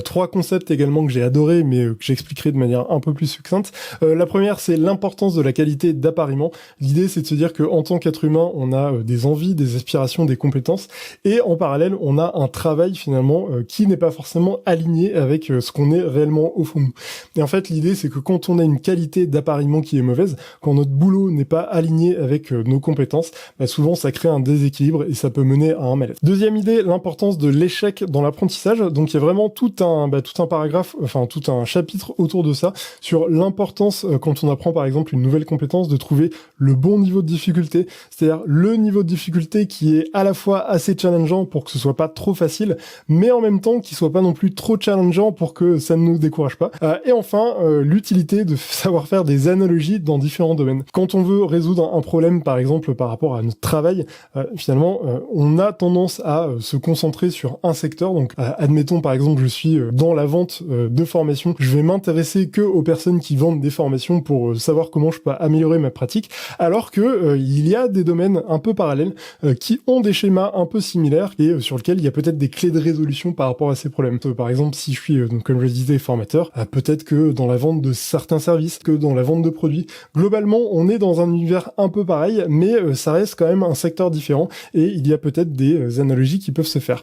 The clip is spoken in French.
Trois concepts également que j'ai adoré, mais que j'expliquerai de manière un peu plus succincte. La première, c'est l'importance de la qualité d'appariement. L'idée, c'est de se dire qu'en tant qu'être humain, on a des envies, des aspirations, des compétences, et en parallèle, on a un travail finalement qui n'est pas forcément aligné avec ce qu'on est réellement au fond de nous. Et en fait, l'idée, c'est que quand on a une qualité d'appariement qui est mauvaise, quand notre boulot n'est pas aligné avec nos compétences, bah souvent ça crée un déséquilibre et ça peut mener à un mal-être. Deuxième idée, l'importance de l'échec dans l'apprentissage. Donc il y a vraiment tout un paragraphe, enfin tout un chapitre autour de ça, sur l'importance quand on apprend par exemple une nouvelle compétence de trouver le bon niveau de difficulté, c'est-à-dire le niveau de difficulté qui est à la fois assez challengeant pour que ce soit pas trop facile, mais en même temps qui soit pas non plus trop challengeant pour que ça ne nous décourage pas. Et enfin, l'utilité de savoir faire des analogies dans différents domaines. Quand on veut résoudre un problème, par exemple par rapport à notre travail, finalement, on a tendance à se concentrer sur un secteur. Donc, admettons par exemple, je suis dans la vente de formations, je vais m'intéresser que aux personnes qui vendent des formations pour savoir comment je peux améliorer ma pratique, alors que il y a des domaines un peu parallèles qui ont des schémas un peu similaires et sur lesquels il y a peut-être des clés de résolution par rapport à ces problèmes. Par exemple, si je suis, donc, comme je le disais, formateur, peut-être que dans la vente de certains services, que dans la vente de produits, globalement, on est dans un univers un peu pareil, mais ça reste quand même un secteur différent et il y a peut-être des analogies qui peuvent se faire.